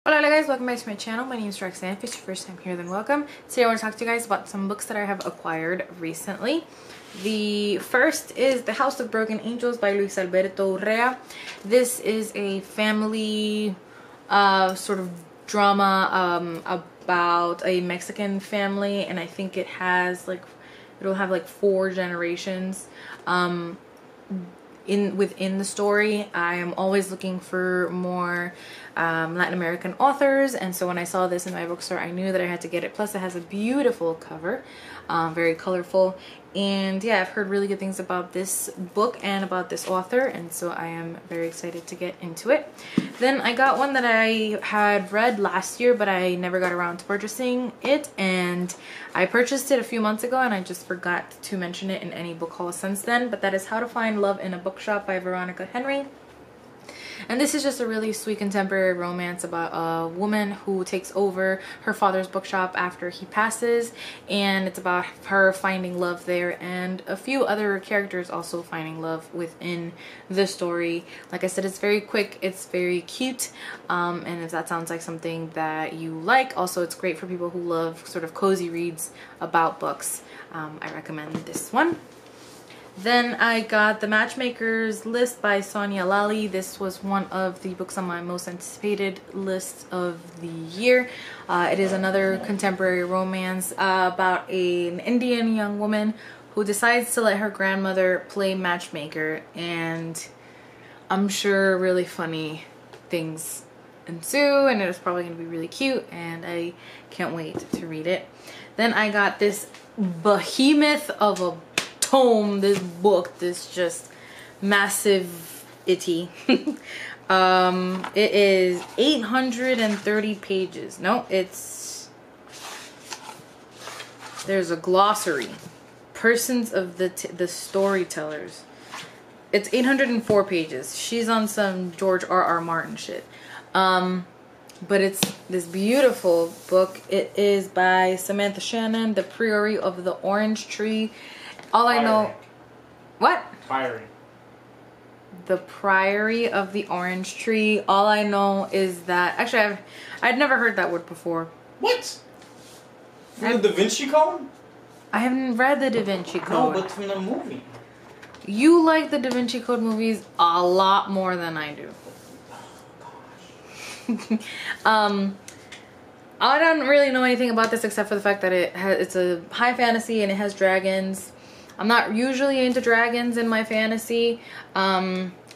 Hola guys, welcome back to my channel. My name is Roxanne. If it's your first time here, then welcome. Today I want to talk to you guys about some books that I have acquired recently. The first is The House of Broken Angels by Luis Alberto Urrea. This is a family sort of drama about a Mexican family, and I think it has it'll have like 4 generations within the story. I am always looking for more Latin American authors, and so when I saw this in my bookstore, I knew that I had to get it. Plus it has a beautiful cover, very colorful, and yeah, I've heard really good things about this book and about this author, and so I am very excited to get into it. Then I got one that I had read last year, but I never got around to purchasing it, and I purchased it a few months ago and I just forgot to mention it in any book haul since then, but that is How to Find Love in a Bookshop by Veronica Henry. And this is just a really sweet contemporary romance about a woman who takes over her father's bookshop after he passes, and it's about her finding love there and a few other characters also finding love within the story. Like I said, it's very quick, it's very cute, and if that sounds like something that you like, also it's great for people who love sort of cozy reads about books. I recommend this one. Then I got The Matchmaker's List by Sonia Lally. This was one of the books on my most anticipated list of the year. It is another contemporary romance about an Indian young woman who decides to let her grandmother play matchmaker, and I'm sure really funny things ensue, and it is probably going to be really cute, and I can't wait to read it. Then I got this behemoth of a tome, this book, this just massive itty. It is 830 pages. No, there's a glossary. Persons of the Storytellers. It's 804 pages. She's on some George R.R. Martin shit. But it's this beautiful book. It is by Samantha Shannon, The Priory of the Orange Tree. All I know... What? Priory. The Priory of the Orange Tree. All I know is that... Actually, I'd never heard that word before. What? From the Da Vinci Code? I haven't read the Da Vinci Code. No, but from the movie. You like the Da Vinci Code movies a lot more than I do. Oh, I don't really know anything about this except for the fact that it's a high fantasy and it has dragons. I'm not usually into dragons in my fantasy.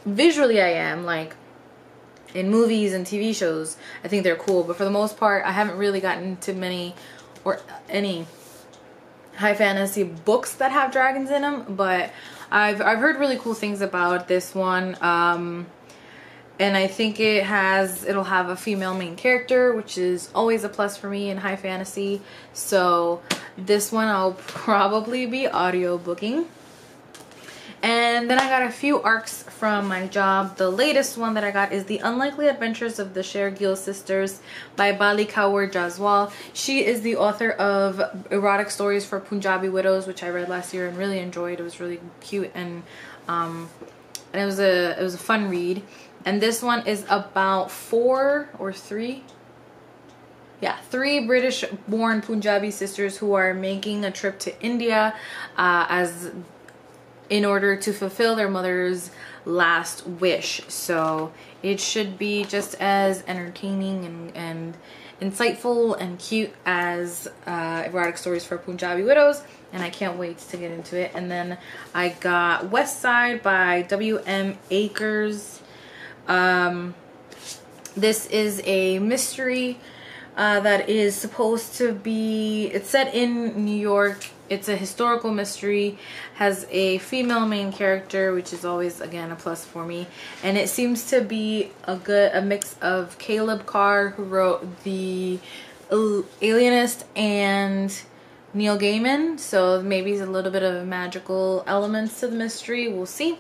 Visually I am, like in movies and TV shows, I think they're cool, but for the most part I haven't really gotten to many or any high fantasy books that have dragons in them, but I've heard really cool things about this one. And I think it'll have a female main character, which is always a plus for me in high fantasy. So this one I'll probably be audiobooking. And then I got a few arcs from my job. The latest one that I got is The Unlikely Adventures of the Shergill Sisters by Bali Kaur Jaswal. She is the author of Erotic Stories for Punjabi Widows, which I read last year and really enjoyed. It was really cute, and it was a fun read. And this one is about 3 British-born Punjabi sisters who are making a trip to India in order to fulfill their mother's last wish. So it should be just as entertaining and insightful and cute as Erotic Stories for Punjabi Widows, and I can't wait to get into it. And then I got West Side by W.M. Akers. This is a mystery that is supposed to be, it's set in New York. It's a historical mystery, has a female main character, which is always, again, a plus for me. And it seems to be a mix of Caleb Carr, who wrote The Alienist, and Neil Gaiman. So maybe a little bit of magical elements to the mystery. We'll see.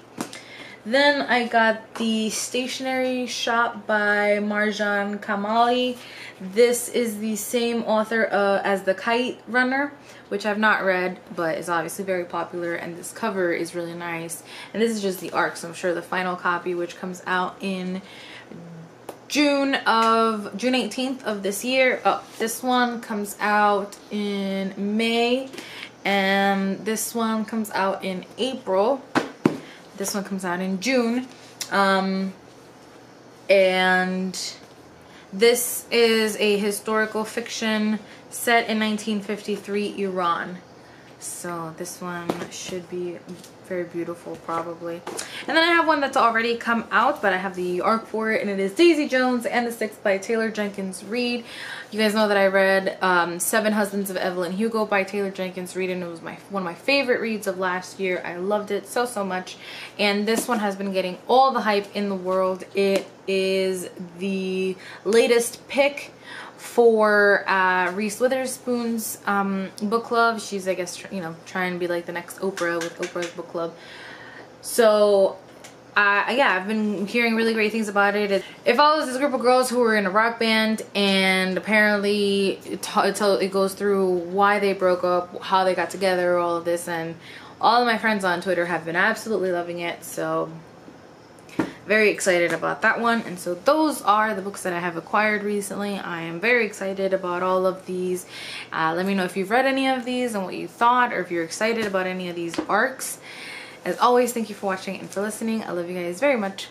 Then I got The Stationery Shop by Marjan Kamali. This is the same author as The Kite Runner, which I've not read, but is obviously very popular, and this cover is really nice. And this is just the arc, so I'm sure the final copy, which comes out in June 18th of this year. Oh, this one comes out in May, and this one comes out in April. This one comes out in June. And this is a historical fiction set in 1953 Iran. So this one should be very beautiful, probably. And then I have one that's already come out, but I have the ARC for it, and it is Daisy Jones and the Six by Taylor Jenkins Reid. You guys know that I read Seven Husbands of Evelyn Hugo by Taylor Jenkins Reid, and it was one of my favorite reads of last year. I loved it so much, and this one has been getting all the hype in the world. It is the latest pick for Reese Witherspoon's book club. She's, I guess, you know, trying to be like the next Oprah with Oprah's book club. So yeah, I've been hearing really great things about it. It follows this group of girls who were in a rock band, and apparently it goes through why they broke up, how they got together, all of this, and all of my friends on Twitter have been absolutely loving it. So very excited about that one. And so those are the books that I have acquired recently. I am very excited about all of these. Let me know if you've read any of these and what you thought, or if you're excited about any of these arcs. As always, thank you for watching and for listening. I love you guys very much.